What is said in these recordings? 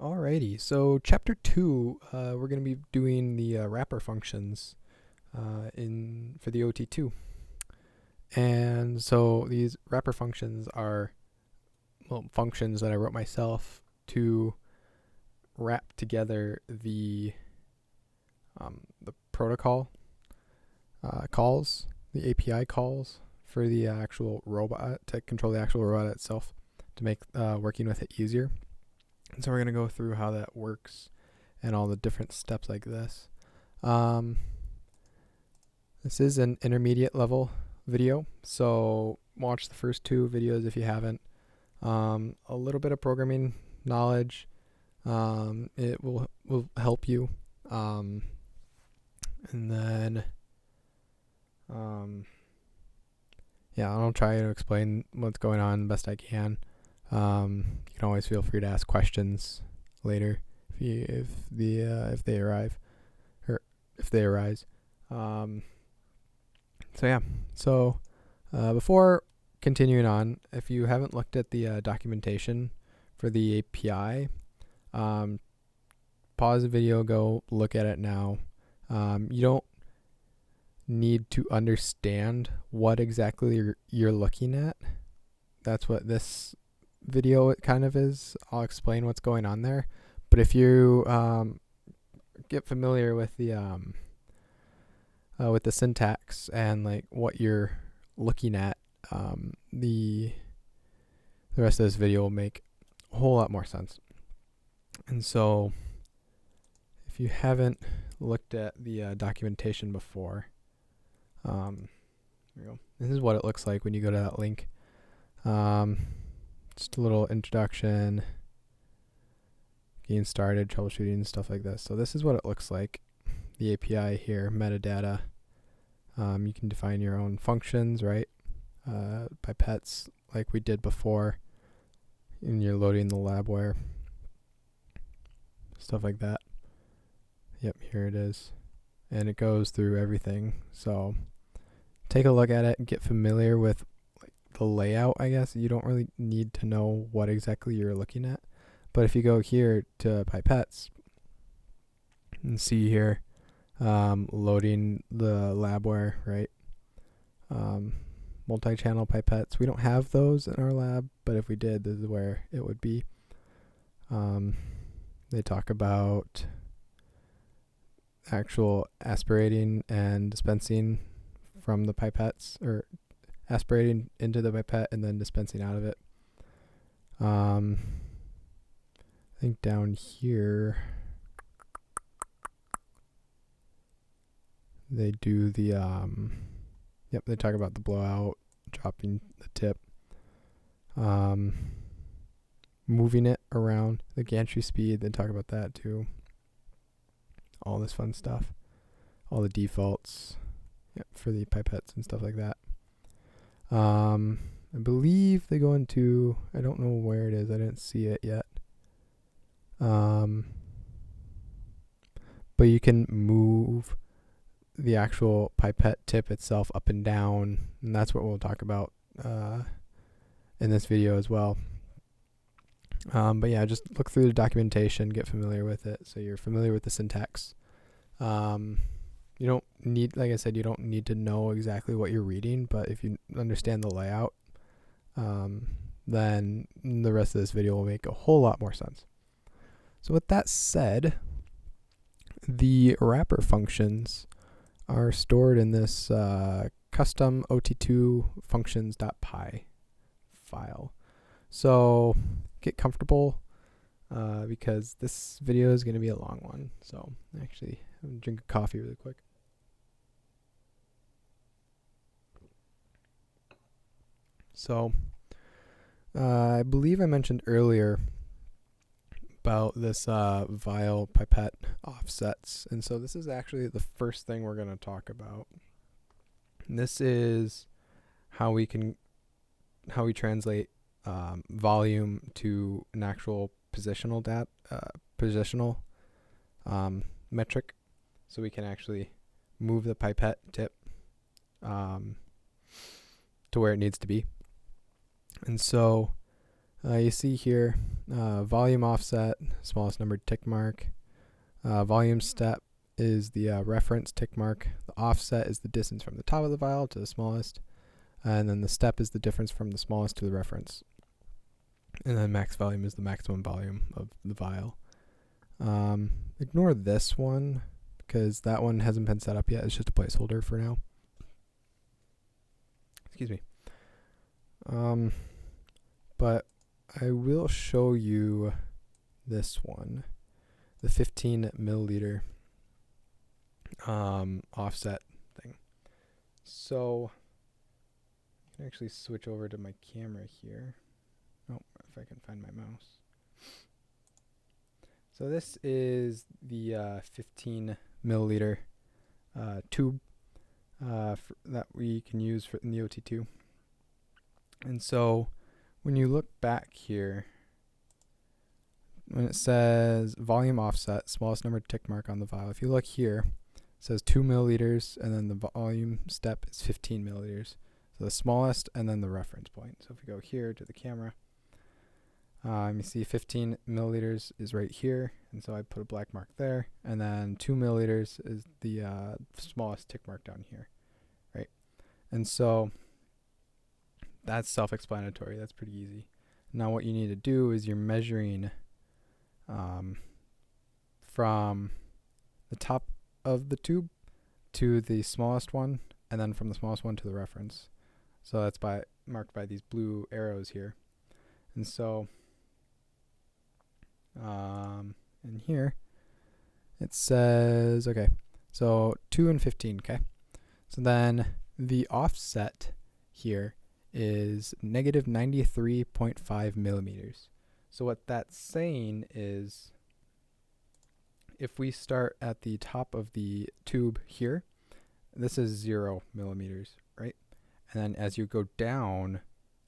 Alrighty, so chapter 2, we're going to be doing the wrapper functions for the OT-2. And so these wrapper functions are functions that I wrote myself to wrap together the protocol calls, the API calls for the actual robot, to control the actual robot itself, to make working with it easier. And so we're going to go through how that works and all the different steps like this. This is an intermediate level video, so watch the first two videos if you haven't. A little bit of programming knowledge, it will help you. And then, I'll try to explain what's going on the best I can. You can always feel free to ask questions later if they arise. So before continuing on, if you haven't looked at the documentation for the API, pause the video, go look at it now. You don't need to understand what exactly you're looking at. That's what this video it kind of is. I'll explain what's going on there. But if you get familiar with the syntax and like what you're looking at, the rest of this video will make a whole lot more sense. And so if you haven't looked at the documentation before, there we go. This is what it looks like when you go to that link. Just a little introduction, getting started, troubleshooting, stuff like this. So this is what it looks like. The API here, metadata. You can define your own functions, right? Pipettes, like we did before, and you're loading the labware. Stuff like that. Yep, here it is. And it goes through everything. So take a look at it and get familiar with the layout, I guess. You don't really need to know what exactly you're looking at. But if you go here to pipettes and see here, loading the labware, right? Multi-channel pipettes. We don't have those in our lab, but if we did, this is where it would be. They talk about actual aspirating and dispensing from the pipettes, or aspirating into the pipette and then dispensing out of it. I think down here they do the they talk about the blowout, dropping the tip, moving it around, the gantry speed, they talk about that too. All this fun stuff, all the defaults, for the pipettes and stuff like that. I believe they go into, I don't know where it is, I didn't see it yet. But you can move the actual pipette tip itself up and down, and that's what we'll talk about in this video as well. But yeah, just look through the documentation, get familiar with it, so you're familiar with the syntax. You don't need, like I said, you don't need to know exactly what you're reading, but if you understand the layout, then the rest of this video will make a whole lot more sense. So with that said, the wrapper functions are stored in this custom OT-2 functions.py file. So get comfortable because this video is going to be a long one. So actually, I'm going to drink a coffee really quick. So I believe I mentioned earlier about this Vial pipette offsets, and so this is actually the first thing we're going to talk about. And this is how we translate volume to an actual positional metric, so we can actually move the pipette tip to where it needs to be. And so You see here volume offset, smallest numbered tick mark. Volume step is the reference tick mark. The offset is the distance from the top of the vial to the smallest. And then the step is the difference from the smallest to the reference. And then max volume is the maximum volume of the vial. Ignore this one because that one hasn't been set up yet. It's just a placeholder for now. Excuse me. But I will show you this one, the 15 milliliter offset thing. So I can actually switch over to my camera here. Oh, if I can find my mouse. So this is the 15 milliliter tube that we can use in the OT-2. And so when you look back here, when it says volume offset, smallest number tick mark on the vial, if you look here, it says 2 milliliters, and then the volume step is 15 milliliters. So the smallest, and then the reference point. So if we go here to the camera, you see 15 milliliters is right here, and so I put a black mark there, and then 2 milliliters is the smallest tick mark down here, right? And so that's self-explanatory. That's pretty easy. Now what you need to do is you're measuring from the top of the tube to the smallest one, and then from the smallest one to the reference. So that's marked by these blue arrows here. And so in here it says, okay, so 2 and 15, okay? So then the offset here is negative 93.5 millimeters. So what that's saying is if we start at the top of the tube here, this is 0 millimeters, right? And then as you go down,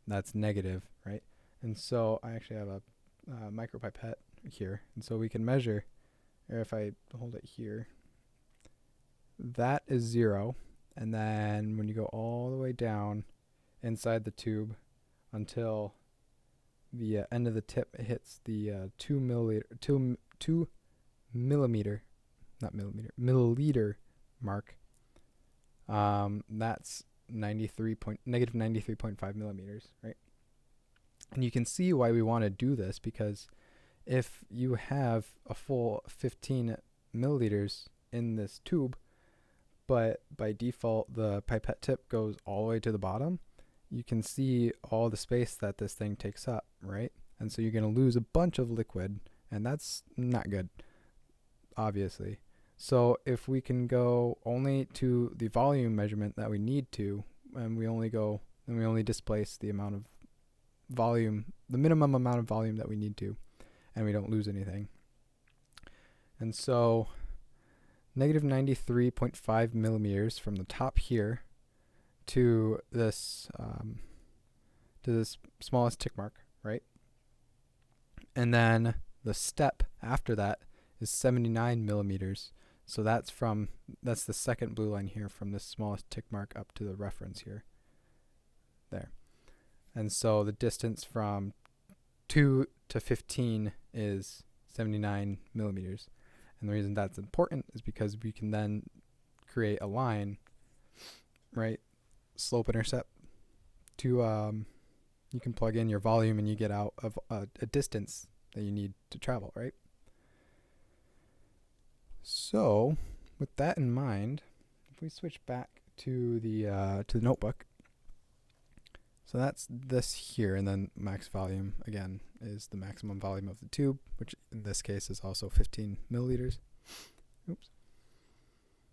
that's negative, right? And so I actually have a micro pipette here, and so we can measure, or if I hold it here, that is 0, and then when you go all the way down inside the tube until the end of the tip hits the 2 milliliter mark, that's negative 93.5 millimeters, right? And you can see why we want to do this, because if you have a full 15 milliliters in this tube, but by default the pipette tip goes all the way to the bottom, you can see all the space that this thing takes up, right? And so you're going to lose a bunch of liquid, and that's not good, obviously. So if we can go only to the volume measurement that we need to, and we only displace the amount of volume, the minimum amount of volume that we need to, and we don't lose anything. And so negative 93.5 millimeters from the top here to this smallest tick mark, right? And then the step after that is 79 millimeters. So that's the second blue line here, from the smallest tick mark up to the reference here. There. And so the distance from 2 to 15 is 79 millimeters. And the reason that's important is because we can then create a line, right? Slope intercept to you can plug in your volume and you get out of a distance that you need to travel, right? So with that in mind, if we switch back to the notebook, so that's this here, and then max volume again is the maximum volume of the tube, which in this case is also 15 milliliters. Oops.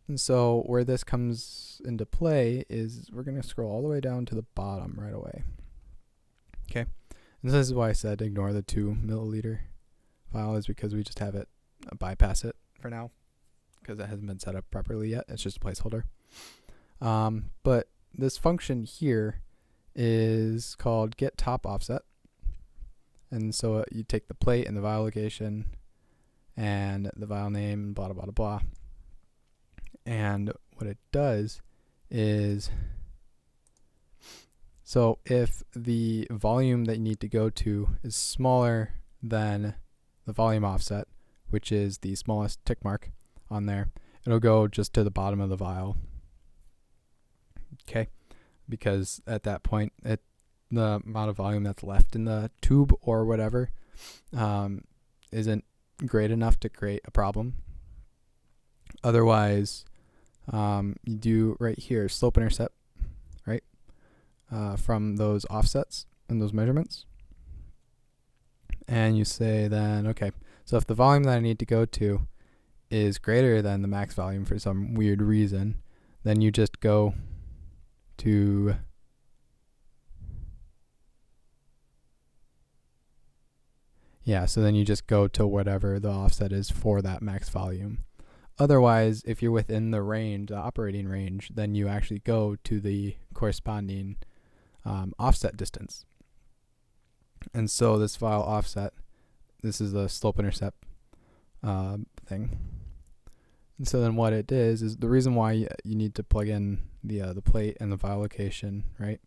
And so where this comes into play is we're going to scroll all the way down to the bottom right away. Okay. And this is why I said ignore the 2 milliliter file, is because we just have it bypass it for now, because it hasn't been set up properly yet. It's just a placeholder. But this function here is called get top offset. And so you take the plate and the vial location and the vial name, blah, blah, blah, blah. And what it does is So if the volume that you need to go to is smaller than the volume offset, which is the smallest tick mark on there, it'll go just to the bottom of the vial. Okay, because at that point, the amount of volume that's left in the tube or whatever isn't great enough to create a problem. Otherwise, you do right here slope intercept, right, from those offsets and those measurements. And you say then, okay, so if the volume that I need to go to is greater than the max volume for some weird reason, then you just go to so then you just go to whatever the offset is for that max volume. Otherwise, if you're within the range, the operating range, then you actually go to the corresponding offset distance. And so this vial offset, this is the slope intercept thing. And so then what it is the reason why you need to plug in the plate and the vial location, right,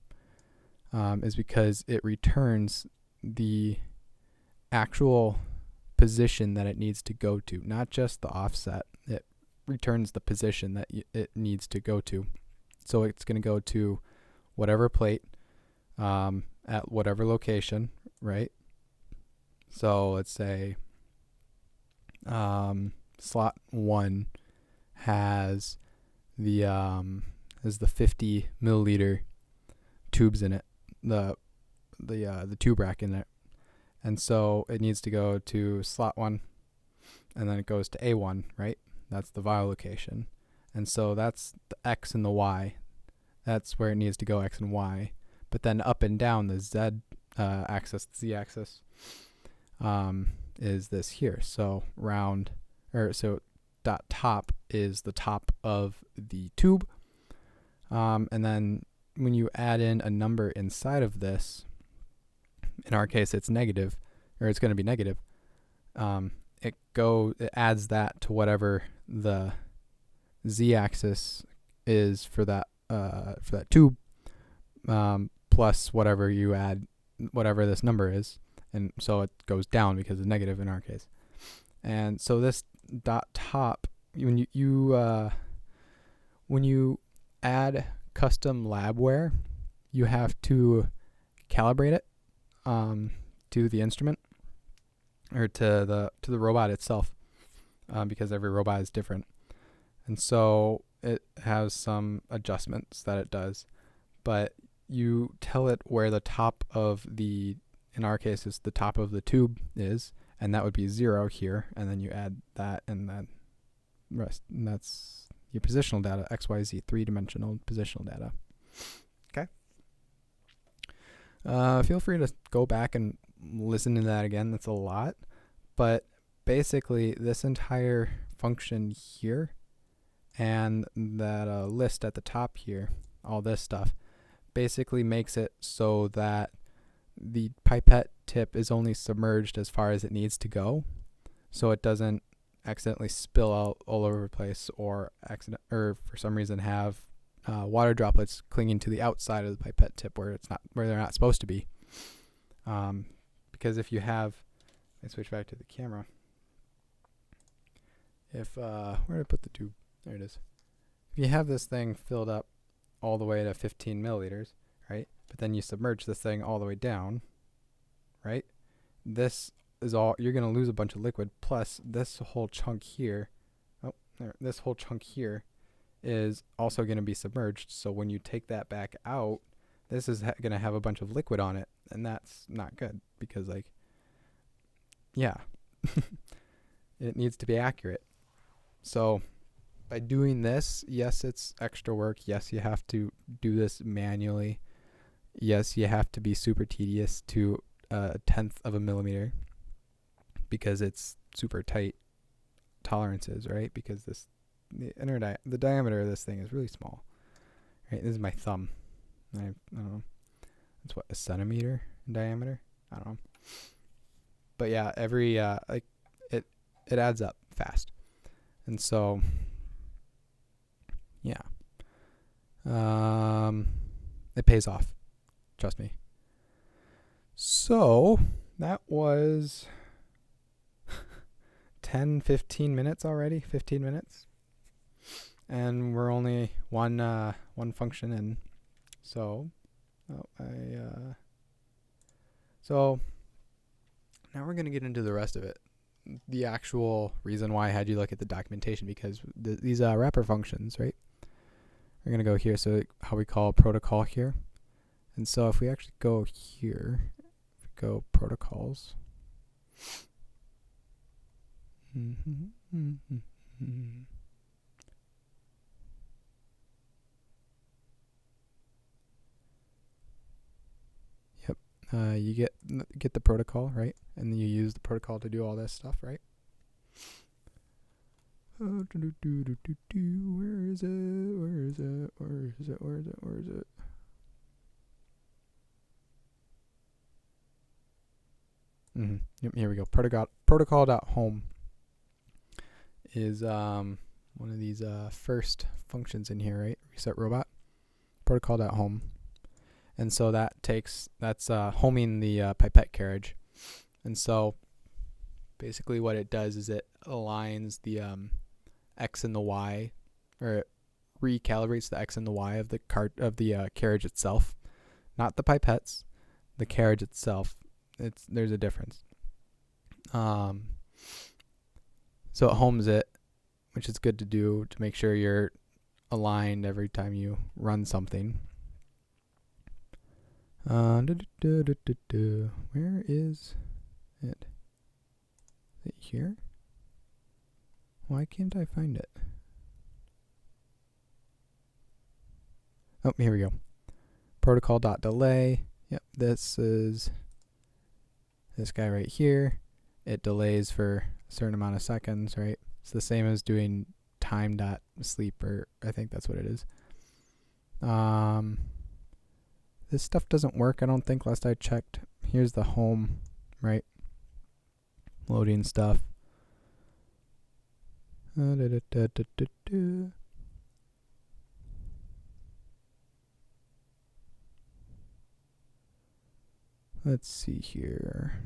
is because it returns the actual position that it needs to go to, not just the offset. It returns the position that it needs to go to. So it's going to go to whatever plate at whatever location, right? So let's say slot 1 has the 50 milliliter tubes in it, the tube rack in there. And so it needs to go to slot 1, and then it goes to A1, right? That's the vial location. And so that's the X and the Y. That's where it needs to go, X and Y. But then up and down, the Z axis, the Z axis, is this here. So dot top is the top of the tube. And then when you add in a number inside of this, in our case, it's negative, or it's going to be negative. It adds that to whatever the z-axis is for that tube, plus whatever you add, whatever this number is, and so it goes down because it's negative in our case. And so this dot top, when you add custom labware, you have to calibrate it to the instrument, or to the robot itself, because every robot is different. And so it has some adjustments that it does, but you tell it where the top of in our case is the top of the tube is, and that would be 0 here, and then you add that and then rest, and that's your positional data, XYZ, 3-dimensional positional data. Okay. Feel free to go back and listen to that again. That's a lot. But basically, this entire function here and that list at the top here, all this stuff, basically makes it so that the pipette tip is only submerged as far as it needs to go, so it doesn't accidentally spill out all over the place, or for some reason have water droplets clinging to the outside of the pipette tip where they're not supposed to be. Because if you have, let me switch back to the camera. Where did I put the tube? There it is. If you have this thing filled up all the way to 15 milliliters, right? But then you submerge this thing all the way down, right? This is all, you're going to lose a bunch of liquid, plus this whole chunk here, this whole chunk here is also going to be submerged. So when you take that back out, this is going to have a bunch of liquid on it, and that's not good, because it needs to be accurate. So by doing this, yes, it's extra work. Yes, you have to do this manually. Yes, you have to be super tedious to 1/10 of a millimeter, because it's super tight tolerances, right? Because the diameter of this thing is really small, right? This is my thumb. I don't know. It's what, a centimeter in diameter? I don't know. But yeah, every it adds up fast, and so it pays off. Trust me. So that was 10, 15 minutes already. 15 minutes. And we're only one function in. So, so now we're going to get into the rest of it. The actual reason why I had you look at the documentation, because these wrapper functions, right? We're going to go here. So how we call protocol here. And so if we actually go here, if we go protocols. Yep. You get the protocol, right? And then you use the protocol to do all this stuff, right? Where is it? Where is it? Where is it? Where is it? Where is it? Yep, here we go. Protocol.home is one of these first functions in here, right? Reset robot. Protocol.home. And so that's homing the pipette carriage. And so basically what it does is it aligns the X and the Y, or it recalibrates the X and the Y of the carriage itself, not the pipettes, the carriage itself. There's a difference. So it homes it, which is good to do to make sure you're aligned every time you run something. Where is it? Is it here? Why can't I find it? Oh, here we go. Protocol.delay. Yep, this is this guy right here. It delays for a certain amount of seconds, right? It's the same as doing time.sleep, or I think that's what it is. This stuff doesn't work, I don't think, last I checked. Here's the home, right? Loading stuff. Let's see here.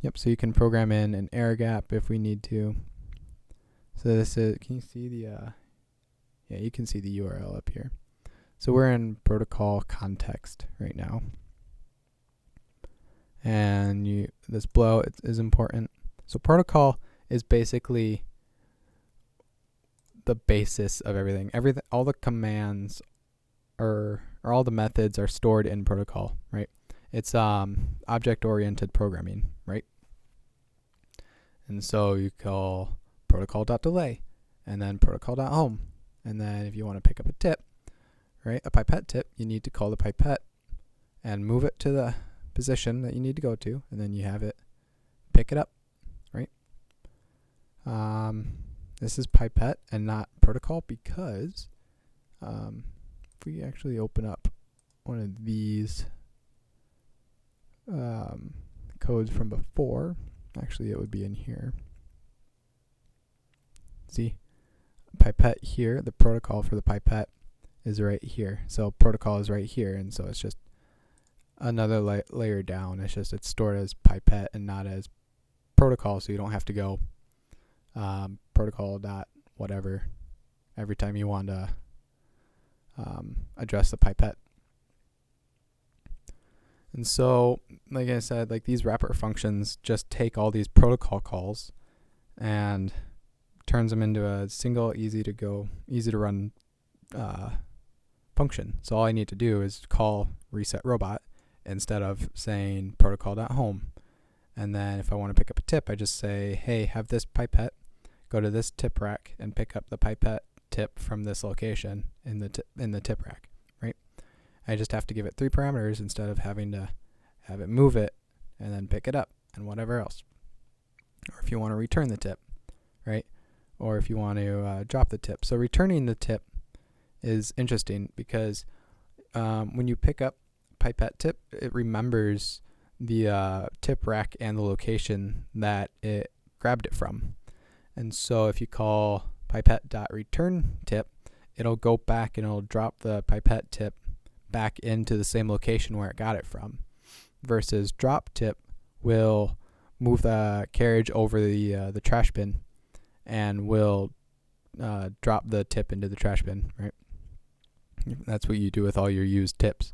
Yep, so you can program in an air gap if we need to. So this is, can you see the, yeah, you can see the URL up here. So we're in protocol context right now. And this below is important. So protocol is basically the basis of everything. All the commands or all the methods are stored in protocol, right? It's object-oriented programming, right? And so you call protocol.delay and then protocol.home. And then if you want to pick up a tip, right, a pipette tip, you need to call the pipette and move it to the position that you need to go to, and then you have it pick it up, right? This is pipette and not protocol because if we actually open up one of these codes from before, actually it would be in here. See, pipette here, the protocol for the pipette is right here. So protocol is right here, and so it's just another layer down. It's stored as pipette and not as protocol, so you don't have to go protocol dot whatever every time you want to address the pipette. And so, like I said, like these wrapper functions just take all these protocol calls and turns them into a single, easy to run function. So all I need to do is call reset robot instead of saying protocol.home. And then if I want to pick up a tip, I just say, hey, have this pipette go to this tip rack and pick up the pipette tip from this location in the tip rack, right? I just have to give it 3 parameters instead of having to have it move it and then pick it up and whatever else. Or if you want to return the tip, right? Or if you want to drop the tip. So returning the tip is interesting because when you pick up pipette tip, it remembers the tip rack and the location that it grabbed it from. And so if you call pipette.return tip, it'll go back and it'll drop the pipette tip back into the same location where it got it from, versus drop tip will move the carriage over the trash bin and will drop the tip into the trash bin, right? That's what you do with all your used tips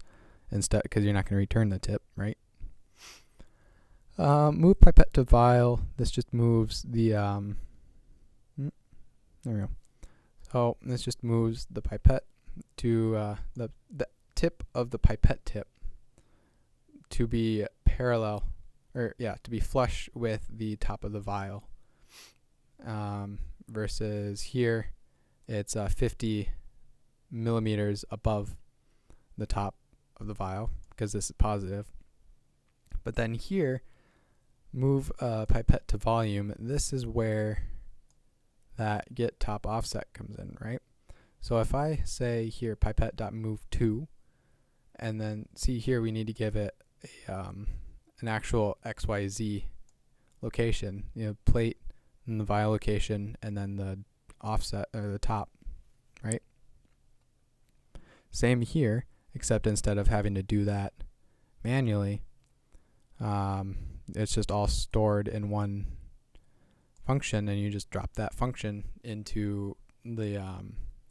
instead, because you're not going to return the tip, right? Move pipette to vial. This just moves the there we go. So this just moves the pipette to the tip of the pipette tip to be parallel, or to be flush with the top of the vial. Versus here, it's 50 millimeters above the top of the vial because this is positive. But then here, move pipette to volume. This is where that get top offset comes in, right? So if I say here pipette.move2, and then see here we need to give it an actual XYZ location, plate and the vial location, and then the offset or the top, right? Same here, except instead of having to do that manually, it's just all stored in one function, and you just drop that function into the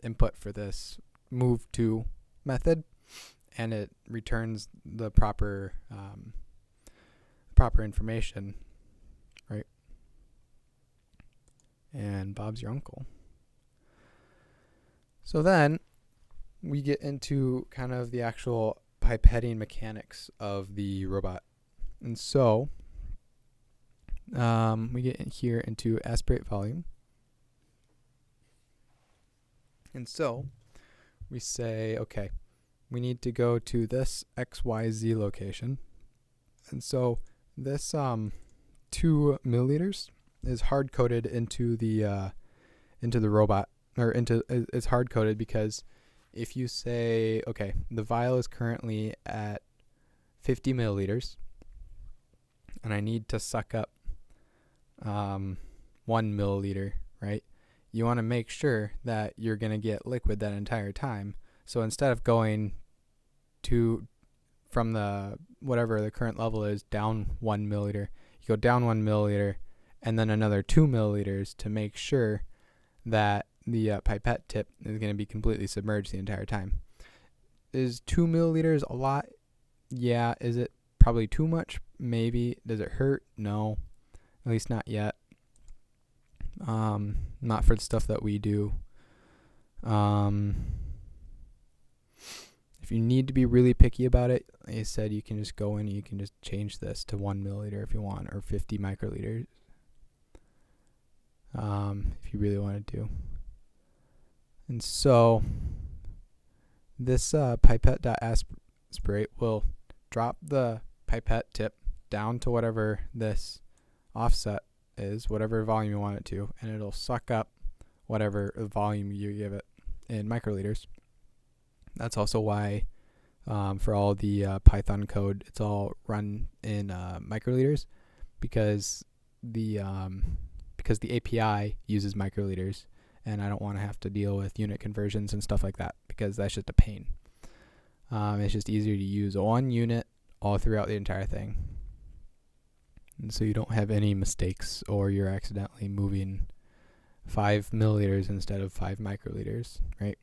input for this move to method, and it returns the proper information, right? And Bob's your uncle. So then we get into kind of the actual pipetting mechanics of the robot. And so we get in here into aspirate volume. And so we say, okay, we need to go to this XYZ location. And so this 2 milliliters is hard coded into the robot, or it's hard coded because if you say, okay, the vial is currently at 50 milliliters, and I need to suck up 1 milliliter, right? You want to make sure that you're going to get liquid that entire time. So instead of going from the whatever the current level is down 1 milliliter, you go down 1 milliliter and then another 2 milliliters to make sure that the pipette tip is going to be completely submerged the entire time. Is 2 milliliters a lot? Yeah. Is it probably too much? Maybe. Does it hurt? No. At least not yet. Not for the stuff that we do. If you need to be really picky about it, like I said, you can just go in and you can just change this to 1 milliliter if you want, or 50 microliters. If you really want to. And so this pipette.aspirate will drop the pipette tip down to whatever this offset is, whatever volume you want it to, and it'll suck up whatever volume you give it in microliters. That's also why for all the Python code, it's all run in microliters, because the API uses microliters, and I don't want to have to deal with unit conversions and stuff like that, because that's just a pain. It's just easier to use one unit all throughout the entire thing, and so you don't have any mistakes, or you're accidentally moving 5 milliliters instead of 5 microliters, right?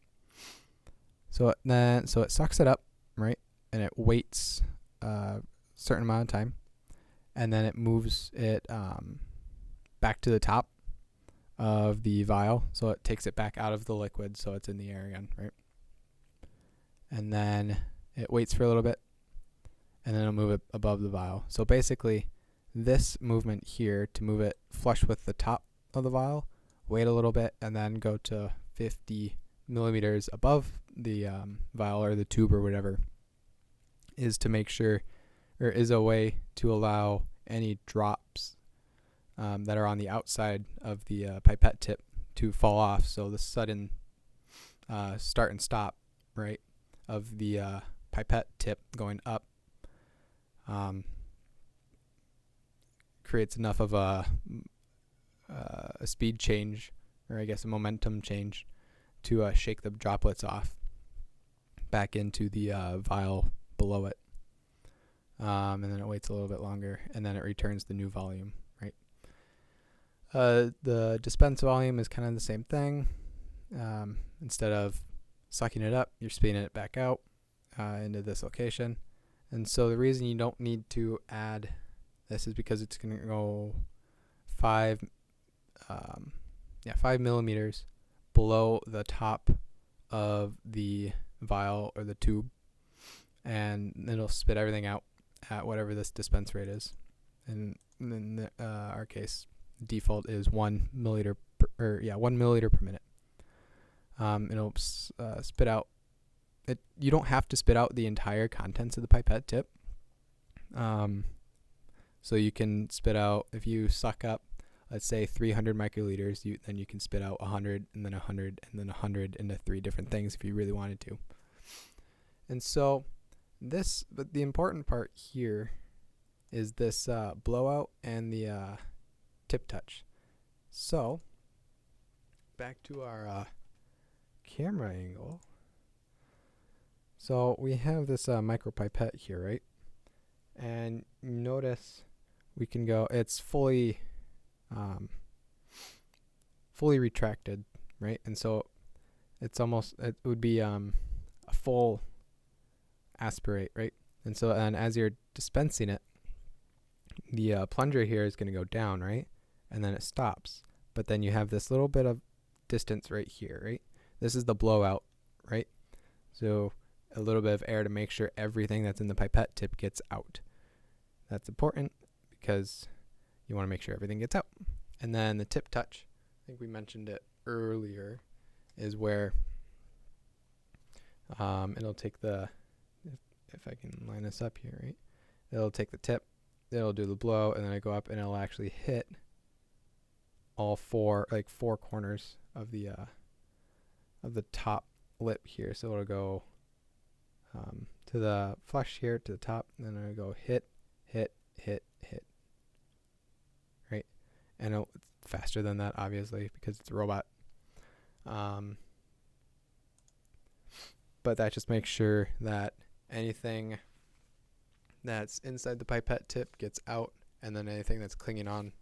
So it sucks it up, right, and it waits a certain amount of time, and then it moves it back to the top of the vial, so it takes it back out of the liquid, so it's in the air again, right? And then it waits for a little bit, and then it'll move it above the vial. So basically, this movement here to move it flush with the top of the vial, wait a little bit, and then go to 50 millimeters above the vial or the tube or whatever, is to make sure, or is a way to allow any drops that are on the outside of the pipette tip to fall off. So the sudden start and stop, right, of the pipette tip going up creates enough of a speed change, or I guess a momentum change, to shake the droplets off back into the vial below it. And then it waits a little bit longer, and then it returns the new volume, right? The dispense volume is kind of the same thing. Instead of sucking it up, you're spitting it back out into this location. And so the reason you don't need to add this is because it's going to go 5 millimeters below the top of the vial or the tube, and it'll spit everything out at whatever this dispense rate is. And in our case, default is 1 milliliter per minute. It'll spit out. You don't have to spit out the entire contents of the pipette tip. So you can spit out, if you suck up, let's say 300 microliters, then you can spit out 100 and then 100 and then 100 into 3 different things if you really wanted to. And so but the important part here is this blowout and the tip touch. So back to our camera angle. So we have this micro pipette here, right? And notice we can go, it's fully retracted, right? And so it's almost, it would be a full aspirate, right? And so, and as you're dispensing it, the plunger here is going to go down, right? And then it stops. But then you have this little bit of distance right here, right? This is the blowout, right? So a little bit of air to make sure everything that's in the pipette tip gets out. That's important because you want to make sure everything gets out. And then the tip touch, I think we mentioned it earlier, is where it'll take the, if I can line this up here, right? It'll take the tip, it'll do the blow, and then I go up and it'll actually hit all four corners of the top lip here. So it'll go to the flush here to the top, and then it'll go hit, hit, hit, hit. Right? And it'll faster than that, obviously, because it's a robot. But that just makes sure that anything that's inside the pipette tip gets out, and then anything that's clinging on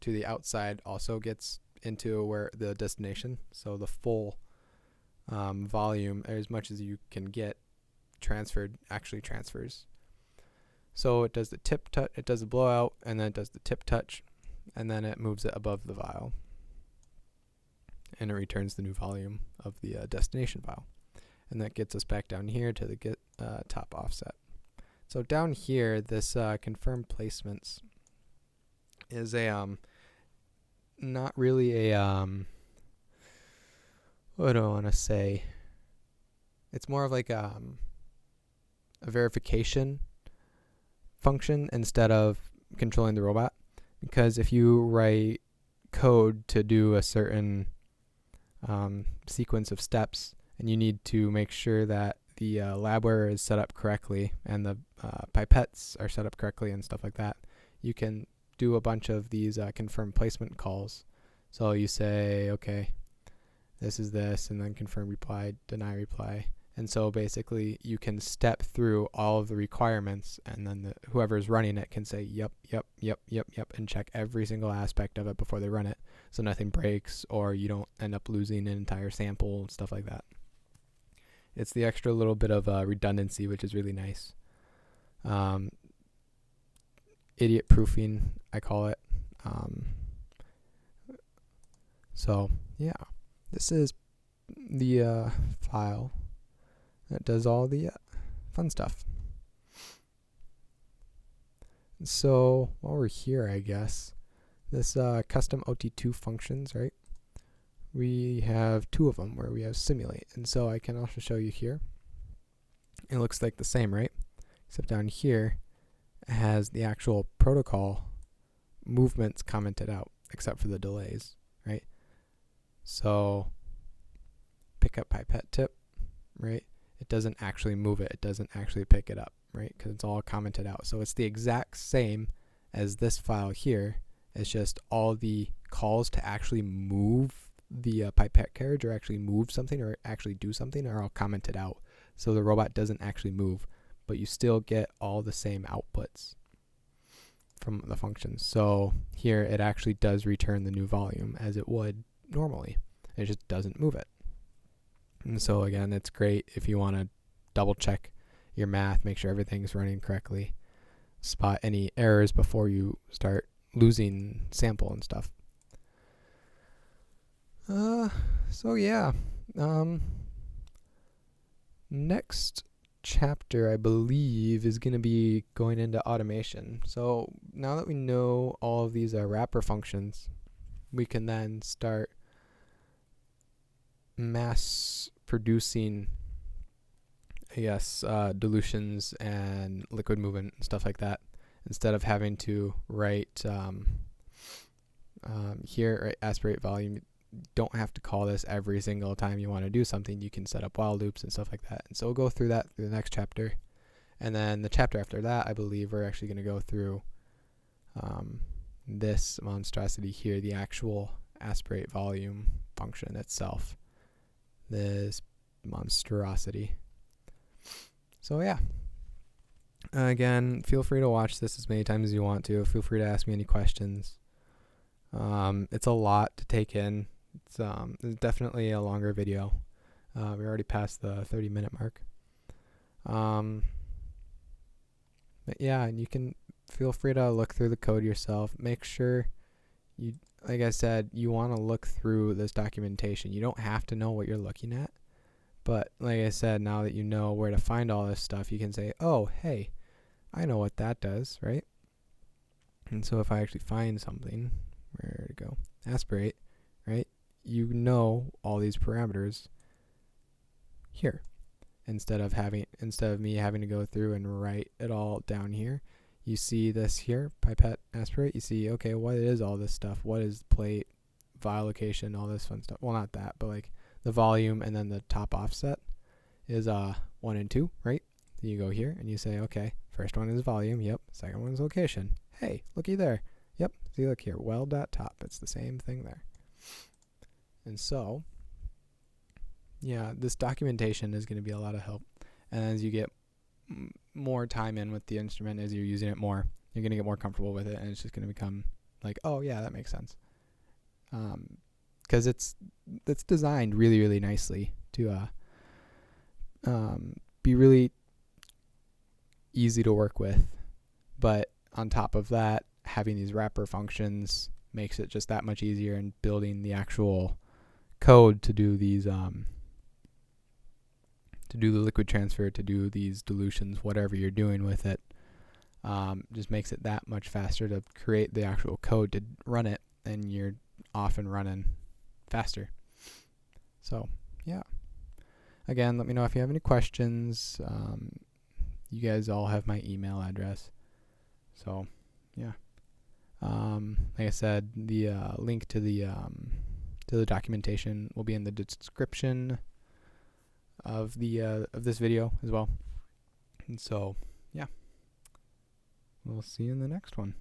to the outside also gets into where the destination. So the full volume, as much as you can get transferred, actually transfers. So it does the tip touch, it does the blowout, and then it does the tip touch, and then it moves it above the vial, and it returns the new volume of the destination vial. And that gets us back down here to the top offset. So down here, this confirmed placements is a not really a what do I want to say? It's more of like a verification function instead of controlling the robot. Because if you write code to do a certain sequence of steps, and you need to make sure that the labware is set up correctly and the pipettes are set up correctly and stuff like that, you can do a bunch of these confirm placement calls. So you say, okay, this is this, and then confirm reply, deny reply. And so basically you can step through all of the requirements, and then whoever's running it can say, yep, and check every single aspect of it before they run it, so nothing breaks or you don't end up losing an entire sample and stuff like that. It's the extra little bit of redundancy, which is really nice. Idiot proofing, I call it. So yeah, this is the file that does all the fun stuff. So while we're here, I guess, this custom OT-2 functions, right? We have 2 of them where we have simulate. And so I can also show you here. It looks like the same, right? Except down here, it has the actual protocol movements commented out, except for the delays, right? So pick up pipette tip, right? It doesn't actually move it. It doesn't actually pick it up, right? Because it's all commented out. So it's the exact same as this file here. It's just all the calls to actually move the pipette carriage or actually move something or actually do something are all commented out. so the robot doesn't actually move, but you still get all the same outputs from the functions. So here it actually does return the new volume as it would normally. It just doesn't move it. And so again, it's great if you want to double check your math, make sure everything's running correctly, spot any errors before you start losing sample and stuff. So yeah, next chapter I believe is going to be going into automation. So now that we know all of these wrapper functions, we can then start mass producing, I guess, dilutions and liquid movement and stuff like that, instead of having to write here, right, aspirate volume. You don't have to call this every single time you want to do something. You can set up while loops and stuff like that. And so we'll go through that through the next chapter. And then the chapter after that, I believe we're actually going to go through this monstrosity here, the actual aspirate volume function itself. This monstrosity. So yeah. Again, feel free to watch this as many times as you want to. Feel free to ask me any questions. It's a lot to take in. It's definitely a longer video. We already passed the 30-minute mark. But yeah, and you can feel free to look through the code yourself. Make sure you, like I said, you want to look through this documentation. You don't have to know what you're looking at. But like I said, now that you know where to find all this stuff, you can say, oh, hey, I know what that does, right? And so if I actually find something, where to go? Aspirate, right? You know all these parameters here. Instead of me having to go through and write it all down here, you see this here, pipette, aspirate. You see, okay, what is all this stuff? What is plate, vial location, all this fun stuff? Well, not that, but like the volume and then the top offset is 1 and 2, right? So you go here and you say, okay, first one is volume. Yep. Second one is location. Hey, looky there. Yep. See, look here, weld.top. It's the same thing there. And so, yeah, this documentation is going to be a lot of help. And as you get more time in with the instrument, as you're using it more, you're going to get more comfortable with it, and it's just going to become like, oh yeah, that makes sense. Because it's designed really, really nicely to be really easy to work with. But on top of that, having these wrapper functions makes it just that much easier, and building the actual code to do these to do the liquid transfer, to do these dilutions, whatever you're doing with it, just makes it that much faster to create the actual code to run it, and you're off and running faster. So yeah, again, let me know if you have any questions. You guys all have my email address, so yeah. Like I said, the link to the documentation will be in the description of the of this video as well. And so yeah, we'll see you in the next one.